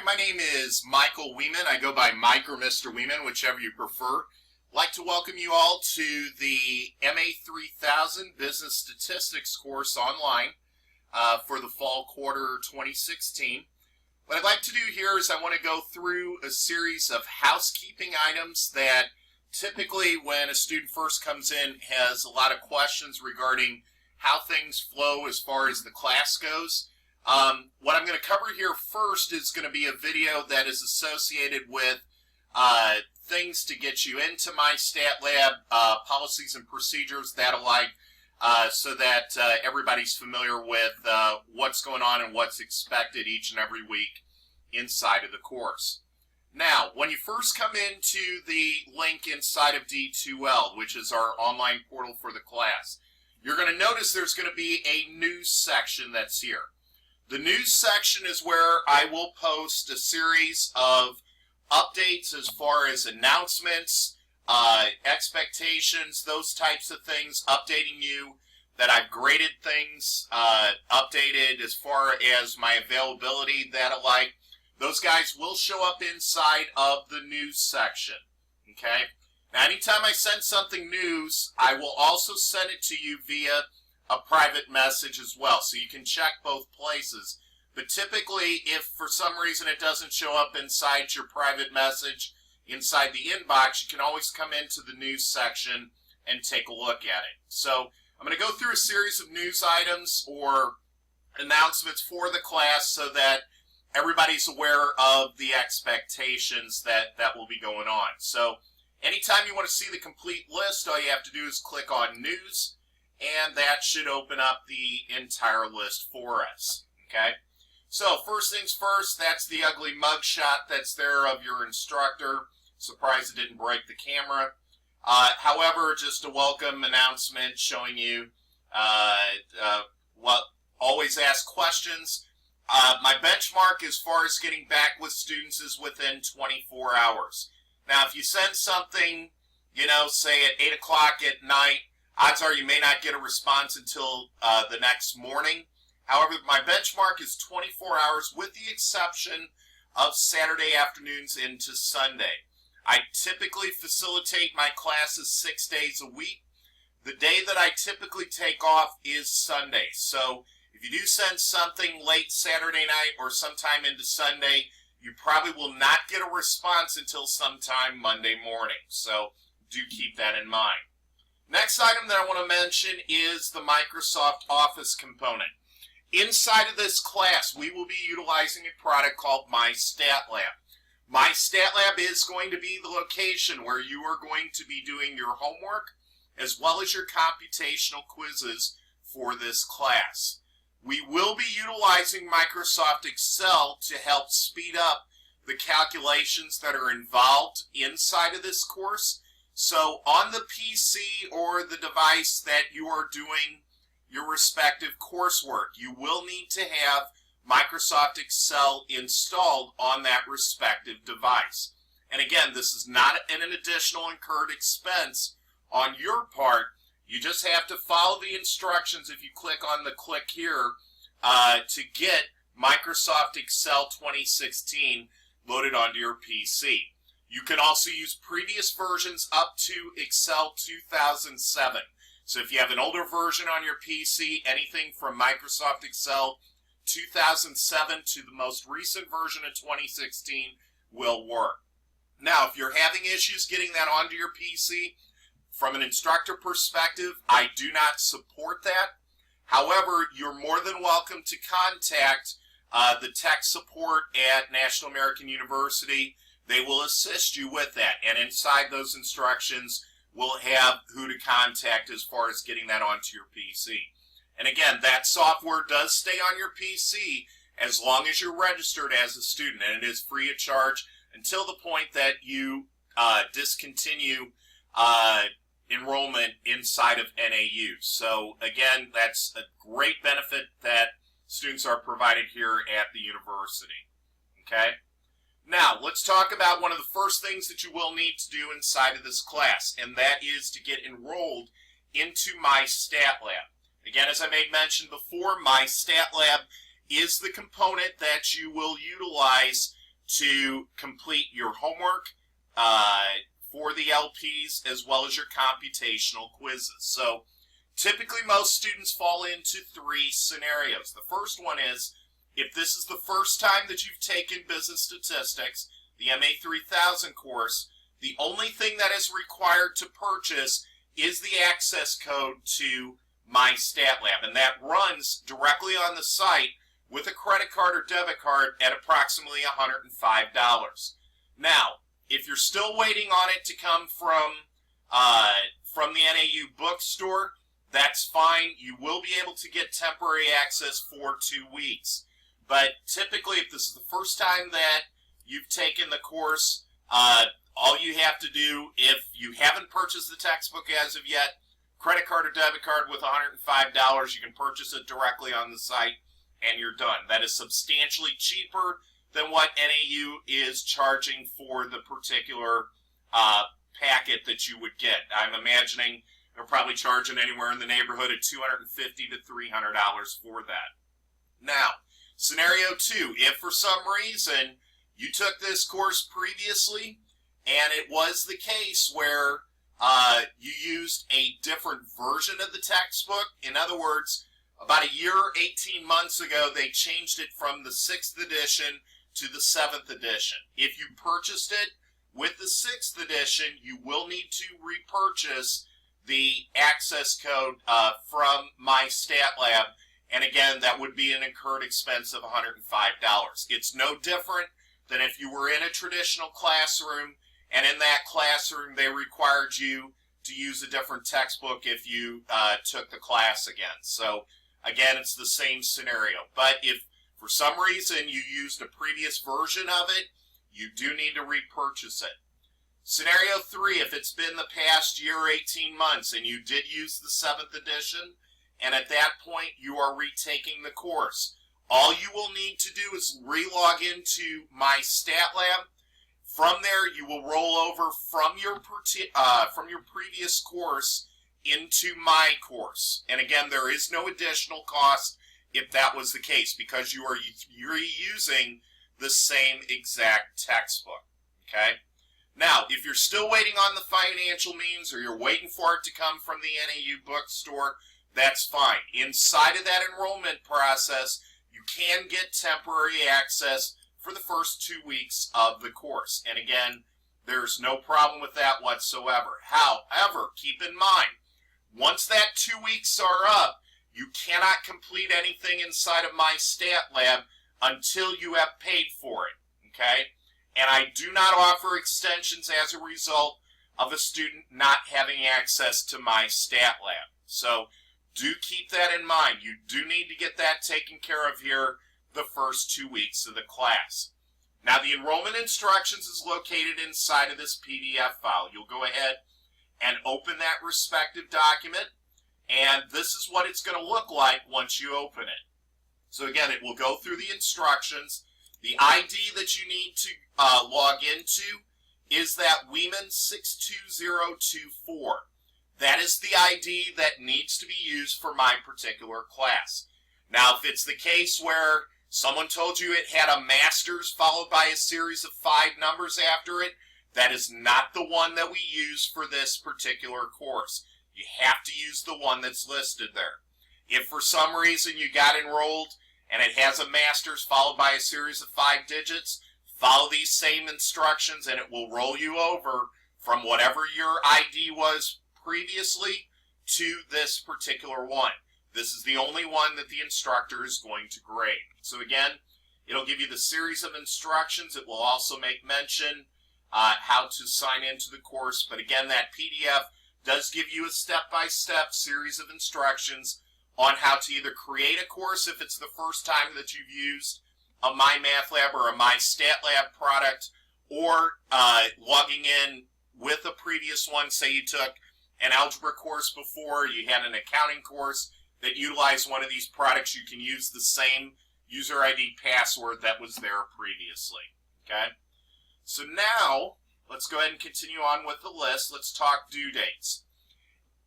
my name is Michael Weeman. I go by Mike or Mr. Weeman, whichever you prefer. I'd like to welcome you all to the MA3000 Business Statistics course online for the fall quarter 2016. What I'd like to do here is I want to go through a series of housekeeping items that typically when a student first comes in has a lot of questions regarding how things flow as far as the class goes. What I'm going to cover here first is going to be a video that is associated with things to get you into my stat lab, policies and procedures, that alike, so that everybody's familiar with what's going on and what's expected each and every week inside of the course. Now, when you first come into the link inside of D2L, which is our online portal for the class, you're going to notice there's going to be a news section that's here. The news section is where I will post a series of updates as far as announcements, expectations, those types of things, updating you that I've graded things, updated as far as my availability, that alike. Those guys will show up inside of the news section, okay? Now, anytime I send something news, I will also send it to you via a private message as well, so you can check both places. But typically, if for some reason it doesn't show up inside your private message, inside the inbox, you can always come into the news section and take a look at it. So I'm going to go through a series of news items or announcements for the class so that everybody's aware of the expectations that will be going on. So anytime you want to see the complete list, all you have to do is click on news, and that should open up the entire list for us, okay? So first things first, that's the ugly mugshot that's there of your instructor. Surprised it didn't break the camera. However, just a welcome announcement showing you always ask questions. My benchmark as far as getting back with students is within 24 hours. Now, if you send something, say at 8 o'clock at night, odds are you may not get a response until the next morning. However, my benchmark is 24 hours with the exception of Saturday afternoons into Sunday. I typically facilitate my classes 6 days a week. The day that I typically take off is Sunday. So if you do send something late Saturday night or sometime into Sunday, you probably will not get a response until sometime Monday morning. So do keep that in mind. Next item that I want to mention is the Microsoft Office component. Inside of this class, we will be utilizing a product called My Stat Lab. My Stat Lab is going to be the location where you are going to be doing your homework as well as your computational quizzes for this class. We will be utilizing Microsoft Excel to help speed up the calculations that are involved inside of this course. So on the PC or the device that you are doing your respective coursework, you will need to have Microsoft Excel installed on that respective device. And again, this is not an additional incurred expense on your part. You just have to follow the instructions if you click on the click here to get Microsoft Excel 2016 loaded onto your PC. You can also use previous versions up to Excel 2007. So if you have an older version on your PC, anything from Microsoft Excel 2007 to the most recent version of 2016 will work. Now, if you're having issues getting that onto your PC, from an instructor perspective, I do not support that. However, you're more than welcome to contact the tech support at National American University. They will assist you with that, and inside those instructions, we'll have who to contact as far as getting that onto your PC. And again, that software does stay on your PC as long as you're registered as a student, and it is free of charge until the point that you discontinue enrollment inside of NAU. So again, that's a great benefit that students are provided here at the university. Okay? Now, let's talk about one of the first things that you will need to do inside of this class, and that is to get enrolled into My Stat Lab. Again, as I made mention before, My Stat Lab is the component that you will utilize to complete your homework for the LPs as well as your computational quizzes. So typically most students fall into three scenarios. The first one is if this is the first time that you've taken business statistics, the MA3000 course, the only thing that is required to purchase is the access code to MyStatLab, and that runs directly on the site with a credit card or debit card at approximately $105. Now, if you're still waiting on it to come from the NAU bookstore, that's fine. You will be able to get temporary access for 2 weeks. But typically, if this is the first time that you've taken the course, all you have to do, if you haven't purchased the textbook as of yet, credit card or debit card with $105, you can purchase it directly on the site, and you're done. That is substantially cheaper than what NAU is charging for the particular packet that you would get. I'm imagining they're probably charging anywhere in the neighborhood of $250 to $300 for that. Now, scenario 2, if for some reason you took this course previously and it was the case where you used a different version of the textbook, in other words, about a year or 18 months ago, they changed it from the 6th edition to the 7th edition. If you purchased it with the 6th edition, you will need to repurchase the access code from MyStatLab, and again, that would be an incurred expense of $105. It's no different than if you were in a traditional classroom, and in that classroom they required you to use a different textbook if you took the class again. So again, it's the same scenario. But if for some reason you used a previous version of it, you do need to repurchase it. Scenario 3, if it's been the past year or 18 months and you did use the 7th edition, and at that point you are retaking the course, all you will need to do is re-log into MyStatLab. From there, you will roll over from your previous course into my course. And again, there is no additional cost if that was the case, because you are reusing the same exact textbook. Okay? Now, if you're still waiting on the financial means, or you're waiting for it to come from the NAU bookstore, that's fine. Inside of that enrollment process, you can get temporary access for the first 2 weeks of the course. And again, there's no problem with that whatsoever. However, keep in mind, once that 2 weeks are up, you cannot complete anything inside of MyStatLab until you have paid for it, okay? And I do not offer extensions as a result of a student not having access to MyStatLab. So do keep that in mind. You do need to get that taken care of here the first 2 weeks of the class. Now, the enrollment instructions is located inside of this PDF file. You'll go ahead and open that respective document, and this is what it's going to look like once you open it. So again, it will go through the instructions. The ID that you need to log into is that Weeman 62024. That is the ID that needs to be used for my particular class. Now, if it's the case where someone told you it had a master's followed by a series of 5 numbers after it, that is not the one that we use for this particular course. You have to use the one that's listed there. If for some reason you got enrolled and it has a master's followed by a series of 5 digits, follow these same instructions and it will roll you over from whatever your ID was previously to this particular one. This is the only one that the instructor is going to grade. So again, it'll give you the series of instructions. It will also make mention how to sign into the course. But again, that PDF does give you a step-by-step series of instructions on how to either create a course if it's the first time that you've used a MyMathLab or a MyStatLab product, or logging in with a previous one. Say you took an algebra course before, you had an accounting course that utilized one of these products, you can use the same user ID password that was there previously. Okay? So now, let's go ahead and continue on with the list. Let's talk due dates.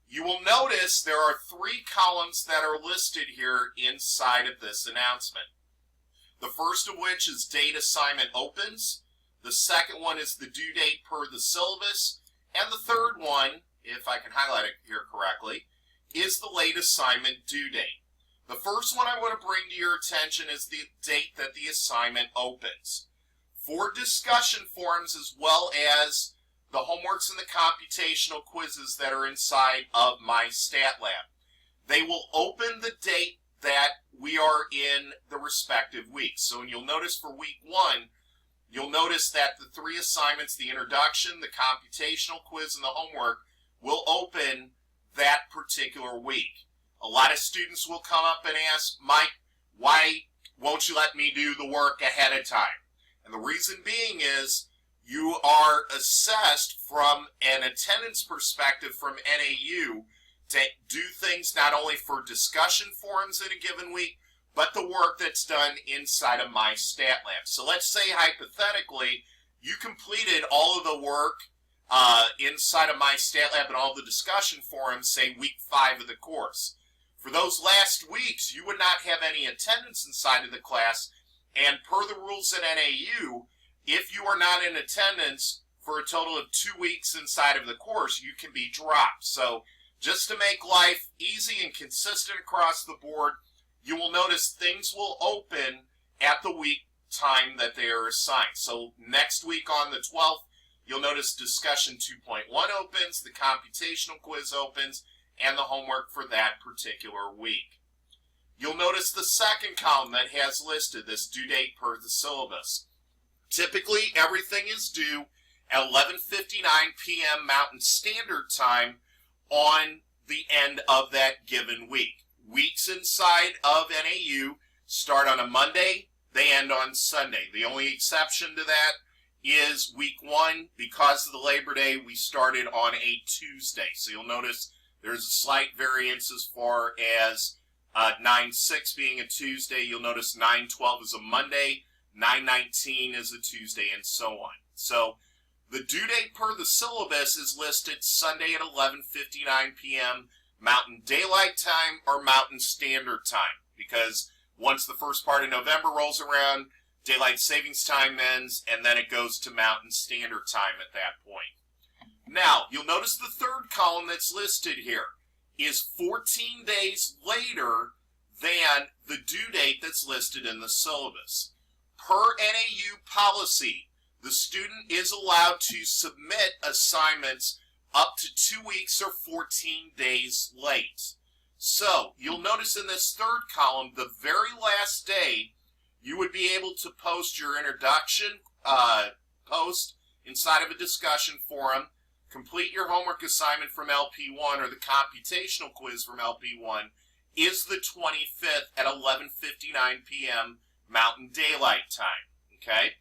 You will notice there are 3 columns that are listed here inside of this announcement. The first of which is date assignment opens. The second one is the due date per the syllabus. And the third one, if I can highlight it here correctly, is the late assignment due date. The first one I want to bring to your attention is the date that the assignment opens. For discussion forums as well as the homeworks and the computational quizzes that are inside of my stat lab, they will open the date that we are in the respective weeks. So you'll notice for week 1, you'll notice that the 3 assignments, the introduction, the computational quiz, and the homework, will open that particular week. A lot of students will come up and ask, Mike, why won't you let me do the work ahead of time? And the reason being is you are assessed from an attendance perspective from NAU to do things not only for discussion forums in a given week, but the work that's done inside of my stat lab. So let's say hypothetically you completed all of the work inside of my stat lab and all the discussion forums, say week 5 of the course. For those last weeks, you would not have any attendance inside of the class, and per the rules at NAU, if you are not in attendance for a total of 2 weeks inside of the course, you can be dropped. So just to make life easy and consistent across the board, you will notice things will open at the week time that they are assigned. So next week on the 12th, you'll notice discussion 2.1 opens, the computational quiz opens, and the homework for that particular week. You'll notice the second column that has listed this due date per the syllabus. Typically, everything is due at 11:59 p.m. Mountain Standard Time on the end of that given week. Weeks inside of NAU start on a Monday, they end on Sunday. The only exception to that is week 1. Because of the Labor Day, we started on a Tuesday. So you'll notice there's a slight variance as far as 9/6 being a Tuesday. You'll notice 9/12 is a Monday, 9/19 is a Tuesday, and so on. So the due date per the syllabus is listed Sunday at 11:59 p.m. Mountain Daylight Time or Mountain Standard Time, because once the first part of November rolls around, Daylight Savings Time ends, and then it goes to Mountain Standard Time at that point. Now, you'll notice the third column that's listed here is 14 days later than the due date that's listed in the syllabus. Per NAU policy, the student is allowed to submit assignments up to 2 weeks or 14 days late. So, you'll notice in this third column, the very last day, you would be able to post your introduction post inside of a discussion forum, complete your homework assignment from LP1 or the computational quiz from LP1 is the 25th at 11:59 p.m. Mountain Daylight Time. Okay?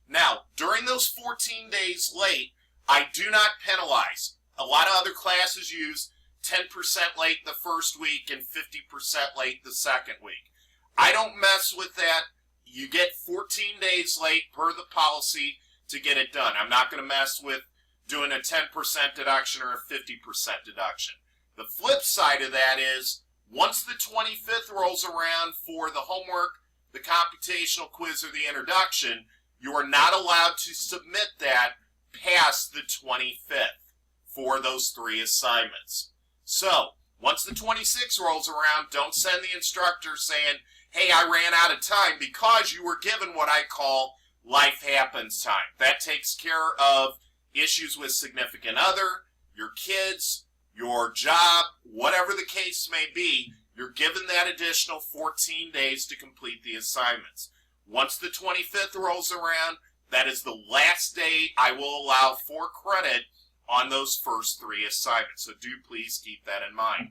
Now, during those 14 days late, I do not penalize. A lot of other classes use 10% late the first week and 50% late the second week. I don't mess with that. You get 14 days late per the policy to get it done. I'm not going to mess with doing a 10% deduction or a 50% deduction. The flip side of that is, once the 25th rolls around for the homework, the computational quiz, or the introduction, you are not allowed to submit that past the 25th for those 3 assignments. So, once the 26th rolls around, don't send the instructor saying, hey, I ran out of time, because you were given what I call life happens time. That takes care of issues with significant other, your kids, your job, whatever the case may be. You're given that additional 14 days to complete the assignments. Once the 25th rolls around, that is the last day I will allow for credit on those first 3 assignments. So do please keep that in mind.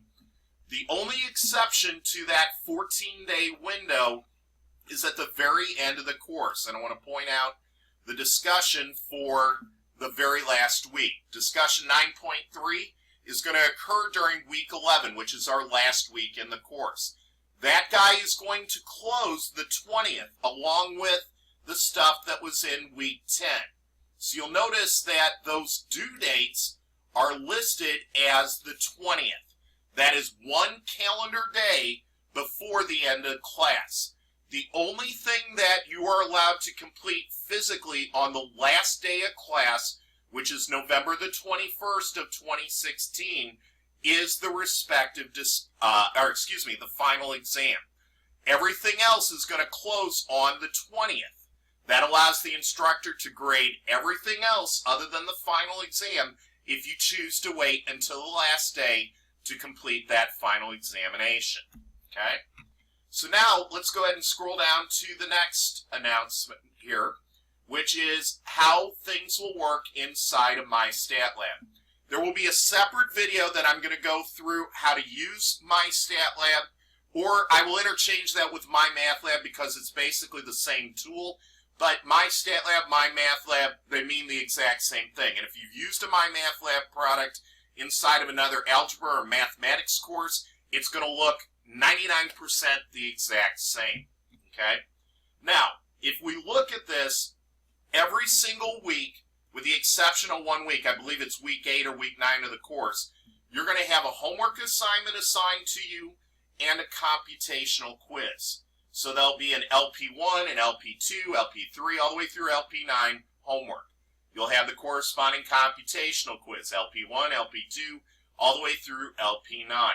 The only exception to that 14-day window is at the very end of the course. And I want to point out the discussion for the very last week. Discussion 9.3 is going to occur during week 11, which is our last week in the course. That guy is going to close the 20th, along with the stuff that was in week 10. So you'll notice that those due dates are listed as the 20th. That is 1 calendar day before the end of class. The only thing that you are allowed to complete physically on the last day of class, which is November the 21st of 2016, is the respective, the final exam. Everything else is going to close on the 20th. That allows the instructor to grade everything else other than the final exam if you choose to wait until the last day to complete that final examination. Okay? So now let's go ahead and scroll down to the next announcement here, which is how things will work inside of MyStatLab. There will be a separate video that I'm going to go through how to use MyStatLab, or I will interchange that with MyMathLab because it's basically the same tool. But MyStatLab, MyMathLab, they mean the exact same thing. And if you've used a MyMathLab product inside of another algebra or mathematics course, it's going to look 99% the exact same. Okay? Now, if we look at this, every single week, with the exception of 1 week, I believe it's week 8 or week 9 of the course, you're going to have a homework assignment assigned to you and a computational quiz. So there'll be an LP1, an LP2, LP3, all the way through LP9 homework. You'll have the corresponding computational quiz, LP1, LP2, all the way through LP9.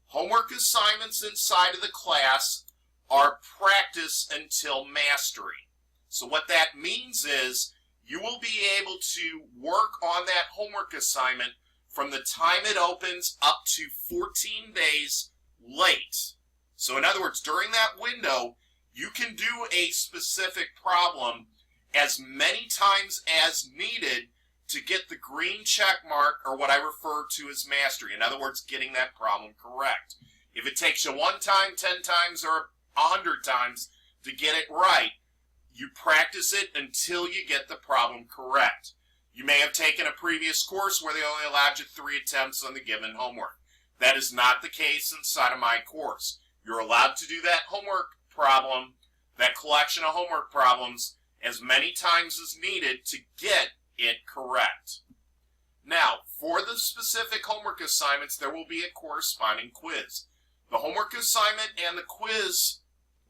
Homework assignments inside of the class are practice until mastery. So what that means is you will be able to work on that homework assignment from the time it opens up to 14 days late. So in other words, during that window, you can do a specific problem as many times as needed to get the green check mark, or what I refer to as mastery. In other words, getting that problem correct. If it takes you 1 time, 10 times, or 100 times to get it right, you practice it until you get the problem correct. You may have taken a previous course where they only allowed you 3 attempts on the given homework. That is not the case inside of my course. You're allowed to do that homework problem, that collection of homework problems, as many times as needed to get it correct. Now, for the specific homework assignments, there will be a corresponding quiz. The homework assignment and the quiz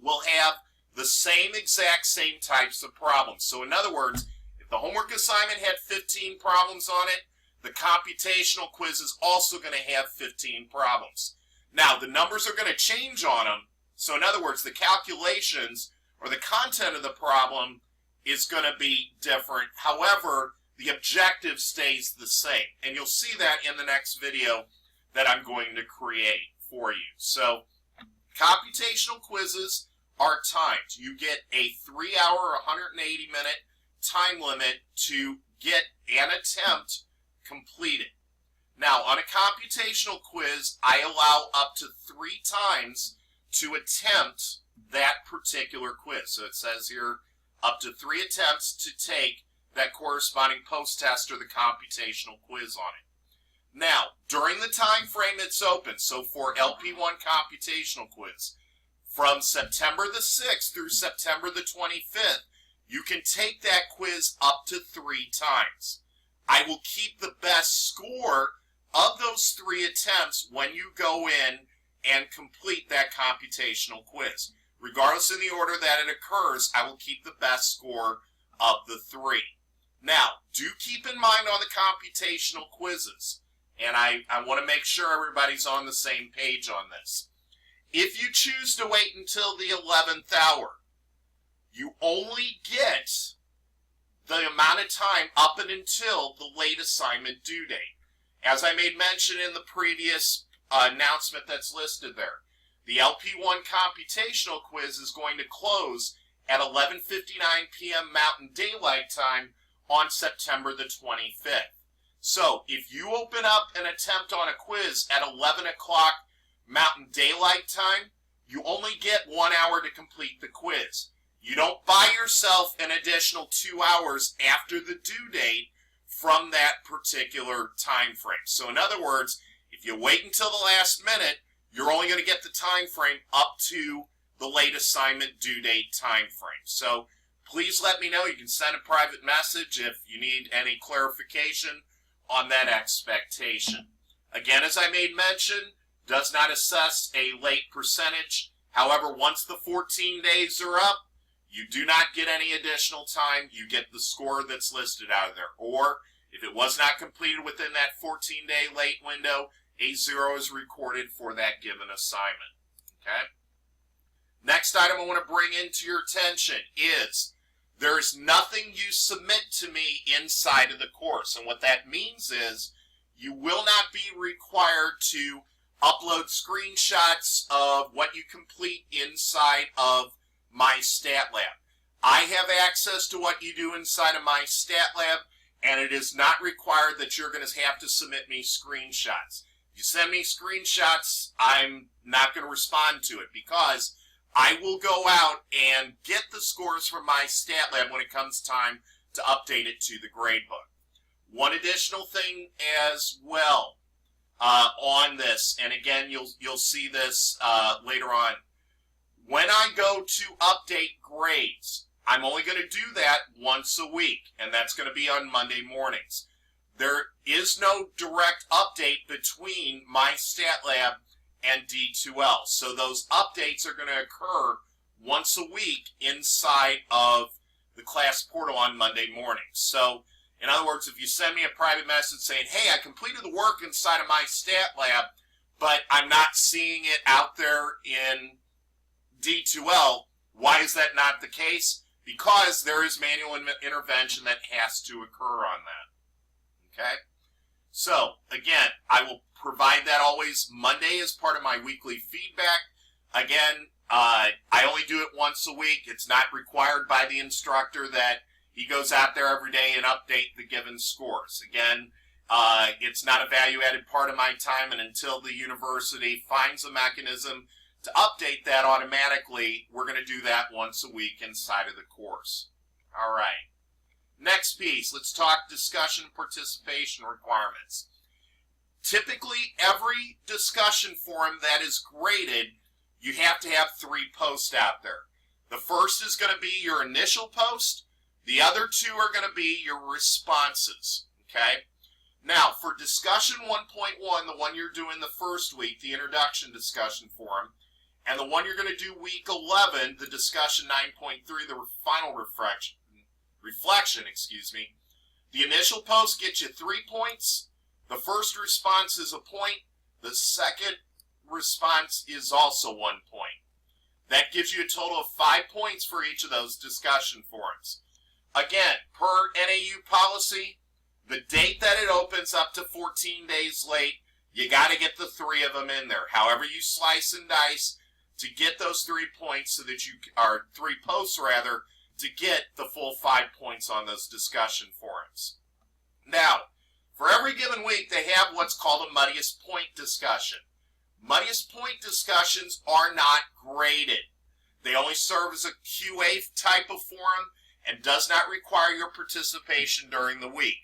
will have the exact same types of problems. So in other words, if the homework assignment had 15 problems on it, the computational quiz is also going to have 15 problems. Now, the numbers are going to change on them. So in other words, the calculations or the content of the problem is going to be different. However, the objective stays the same. And you'll see that in the next video that I'm going to create for you. So, computational quizzes are timed. You get a 3-hour, 180-minute time limit to get an attempt completed. Now, on a computational quiz, I allow up to 3 times to attempt that particular quiz. So it says here, up to 3 attempts to take that corresponding post-test or the computational quiz on it. Now, during the time frame it's open, so for LP1 computational quiz, from September the 6th through September the 25th, you can take that quiz up to 3 times. I will keep the best score of those 3 attempts when you go in and complete that computational quiz. Regardless in the order that it occurs, I will keep the best score of the 3. Now, do keep in mind on the computational quizzes, and I want to make sure everybody's on the same page on this. If you choose to wait until the 11th hour, you only get the amount of time up and until the late assignment due date. As I made mention in the previous announcement that's listed there, the LP1 computational quiz is going to close at 11:59 p.m. Mountain Daylight Time on September the 25th. So, if you open up an attempt on a quiz at 11 o'clock Mountain Daylight Time, you only get 1 hour to complete the quiz. You don't buy yourself an additional 2 hours after the due date from that particular time frame. So in other words, if you wait until the last minute, you're only going to get the time frame up to the late assignment due date time frame. So please let me know. You can send a private message if you need any clarification on that expectation. Again, as I made mention, does not assess a late percentage However, once the 14 days are up, you do not get any additional time. You get the score that's listed out of there. Or, if it was not completed within that 14-day late window, a 0 is recorded for that given assignment. Okay? Next item I want to bring into your attention is there's nothing you submit to me inside of the course. And what that means is you will not be required to upload screenshots of what you complete inside of My Stat Lab. I have access to what you do inside of My Stat Lab, and it is not required that you're going to have to submit me screenshots. If you send me screenshots, I'm not going to respond to it because I will go out and get the scores from My Stat Lab when it comes time to update it to the gradebook. One additional thing as well on this, and again, you'll see this later on. When I go to update grades, I'm only going to do that once a week, and that's going to be on Monday mornings. There is no direct update between My Stat Lab and D2L, so those updates are going to occur once a week inside of the class portal on Monday mornings. So, in other words, if you send me a private message saying, hey, I completed the work inside of My Stat Lab, but I'm not seeing it out there in D2L, why is that not the case? Because there is manual intervention that has to occur on that. Okay? So, again, I will provide that always Monday as part of my weekly feedback. Again, I only do it once a week. It's not required by the instructor that he goes out there every day and update the given scores. Again, it's not a value-added part of my time, and until the university finds a mechanism to update that automatically, we're going to do that once a week inside of the course. All right. Next piece, let's talk discussion participation requirements. Typically, every discussion forum that is graded, you have to have 3 posts out there. The first is going to be your initial post. The other 2 are going to be your responses. Okay? Now, for discussion 1.1, the one you're doing the first week, the introduction discussion forum, and the one you're going to do week 11, the discussion 9.3, the final reflection, the initial post gets you 3 points. The first response is a point. The second response is also 1 point. That gives you a total of 5 points for each of those discussion forums. Again, per NAU policy, the date that it opens up to 14 days late, you got to get the 3 of them in there. However you slice and dice to get those 3 points so that you are 3 posts rather to get the full 5 points on those discussion forums. Now, for every given week, they have what's called a muddiest point discussion. Muddiest point discussions are not graded. They only serve as a QA type of forum and does not require your participation during the week.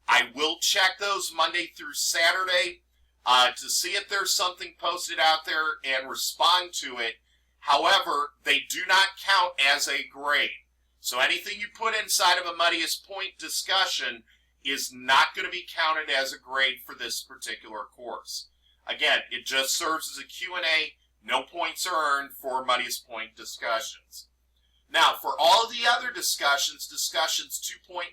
I will check those Monday through Saturday to see if there's something posted out there and respond to it. However, they do not count as a grade. So anything you put inside of a muddiest point discussion is not going to be counted as a grade for this particular course. Again, it just serves as a Q&A. No points are earned for muddiest point discussions. Now, for all of the other discussions, discussions 2.1,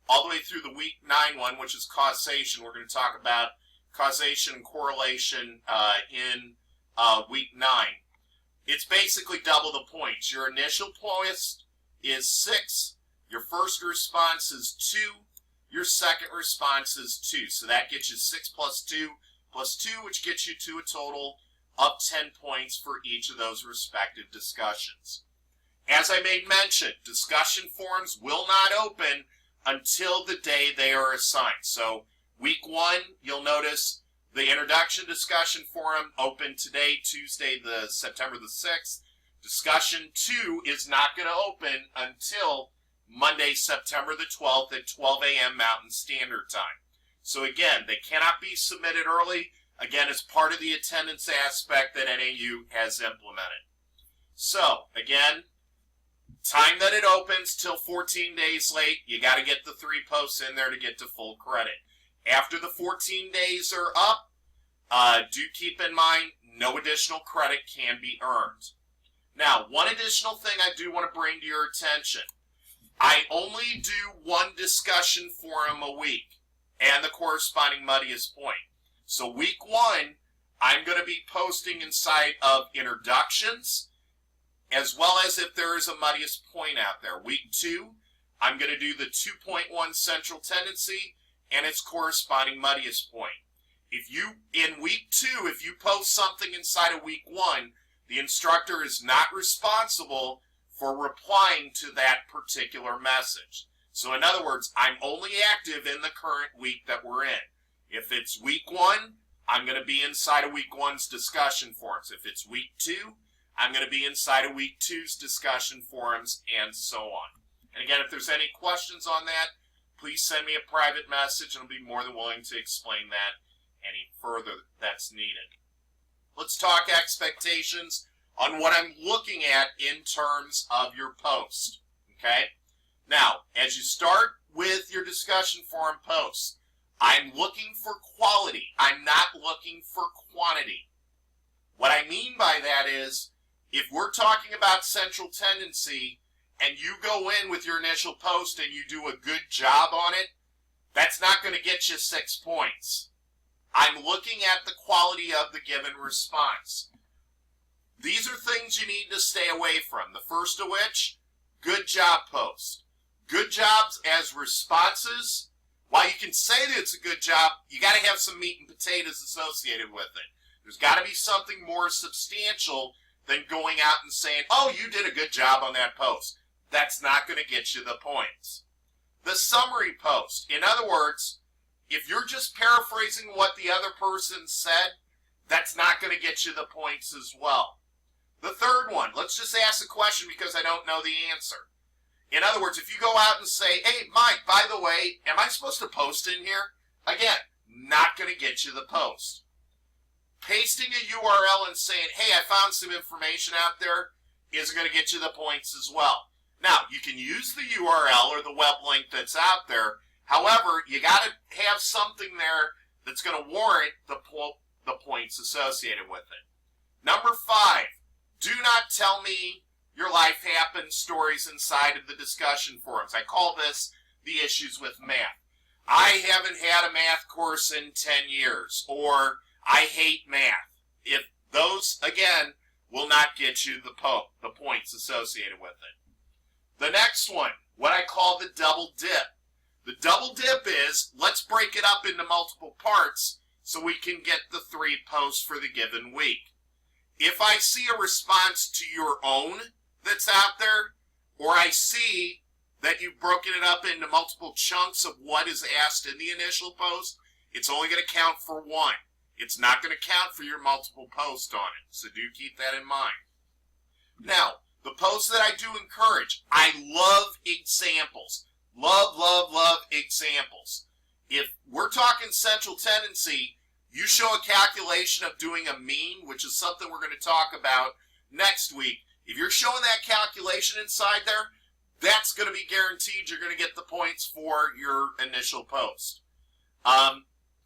all the way through the week 9 one, which is causation. We're going to talk about causation and correlation in week 9. It's basically double the points. Your initial post is 6. Your first response is 2. Your second response is 2. So that gets you 6 plus 2 plus 2, which gets you to a total of 10 points for each of those respective discussions. As I made mention, discussion forums will not open until the day they are assigned. So week 1, you'll notice the introduction discussion forum opened today, Tuesday, September the 6th. Discussion 2 is not going to open until Monday, September the 12th at 12 a.m. Mountain Standard Time. So again, they cannot be submitted early. Again, it's part of the attendance aspect that NAU has implemented. So, again, time that it opens till 14 days late, you got to get the 3 posts in there to get to full credit. After the 14 days are up, do keep in mind, no additional credit can be earned. Now, one additional thing I do want to bring to your attention. I only do one discussion forum a week and the corresponding muddiest point. So week 1, I'm going to be posting inside of introductions, as well as if there is a muddiest point out there. Week 2, I'm going to do the 2.1 central tendency and its corresponding muddiest point. In week 2, if you post something inside of week 1, the instructor is not responsible for replying to that particular message. So in other words, I'm only active in the current week that we're in. If it's week 1, I'm going to be inside of week 1's discussion forums. If it's week 2, I'm going to be inside of week 2's discussion forums, and so on. And again, if there's any questions on that, please send me a private message, and I'll be more than willing to explain that any further that's needed. Let's talk expectations on what I'm looking at in terms of your post. Okay? Now, as you start with your discussion forum posts, I'm looking for quality. I'm not looking for quantity. What I mean by that is, if we're talking about central tendency and you go in with your initial post and you do a good job on it, that's not going to get you 6 points. I'm looking at the quality of the given response. These are things you need to stay away from. The first of which, good job post. Good jobs as responses, while you can say that it's a good job, you got to have some meat and potatoes associated with it. There's got to be something more substantial than going out and saying, oh, you did a good job on that post. That's not going to get you the points. The summary post. In other words, if you're just paraphrasing what the other person said, that's not going to get you the points as well. The third one, let's just ask a question because I don't know the answer. In other words, if you go out and say, hey, Mike, by the way, am I supposed to post in here? Again, not going to get you the post. Pasting a URL and saying, hey, I found some information out there is going to get you the points as well. Now, you can use the URL or the web link that's out there. However, you got to have something there that's going to warrant the points associated with it. Number 5, do not tell me your life happened stories inside of the discussion forums. I call this the issues with math. I haven't had a math course in 10 years, or I hate math. If those, again, will not get you the points associated with it. The next one, what I call the double dip. The double dip is, let's break it up into multiple parts so we can get the 3 posts for the given week. If I see a response to your own that's out there, or I see that you've broken it up into multiple chunks of what is asked in the initial post, it's only going to count for 1. It's not going to count for your multiple post on it, so do keep that in mind. Now, the posts that I do encourage, I love examples. Love, love, love examples. If we're talking central tendency, you show a calculation of doing a mean, which is something we're going to talk about next week. If you're showing that calculation inside there, that's going to be guaranteed you're going to get the points for your initial post.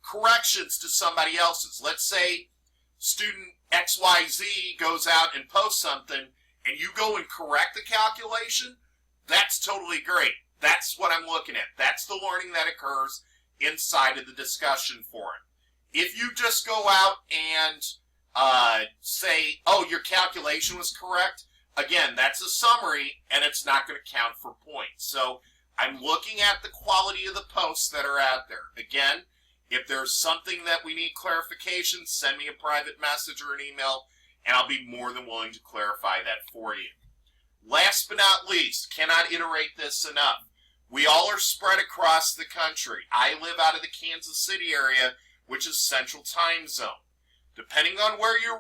Corrections to somebody else's. Let's say student XYZ goes out and posts something, and you go and correct the calculation, that's totally great. That's what I'm looking at. That's the learning that occurs inside of the discussion forum. If you just go out and say, oh, your calculation was correct, again, that's a summary, and it's not going to count for points. So I'm looking at the quality of the posts that are out there. Again, if there's something that we need clarification, send me a private message or an email, and I'll be more than willing to clarify that for you. Last but not least, cannot iterate this enough. We all are spread across the country. I live out of the Kansas City area, which is Central Time Zone. Depending on where you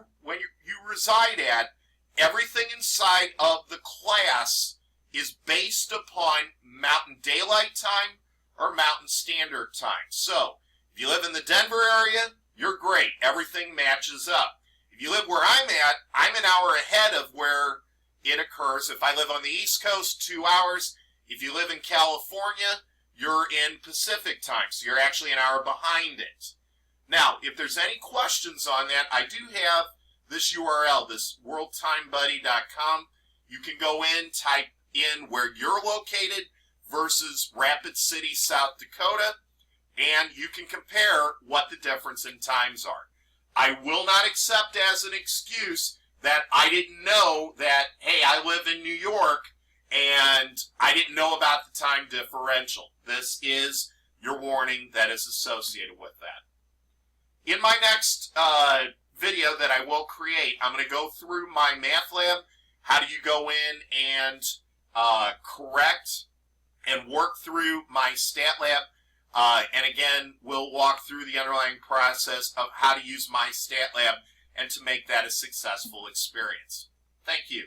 reside at, everything inside of the class is based upon Mountain Daylight Time or Mountain Standard Time. So, if you live in the Denver area, you're great. Everything matches up. If you live where I'm at, I'm an hour ahead of where it occurs. If I live on the East Coast, 2 hours. If you live in California, you're in Pacific Time, so you're actually an hour behind it. Now, if there's any questions on that, I do have this URL, this worldtimebuddy.com. You can go in, type in where you're located versus Rapid City, South Dakota, and you can compare what the difference in times are. I will not accept as an excuse that I didn't know that, hey, I live in New York and I didn't know about the time differential. This is your warning that is associated with that. In my next video that I will create, I'm going to go through my math lab. How do you go in and correct and work through my stat lab? And again, we'll walk through the underlying process of how to use my stat lab and to make that a successful experience. Thank you.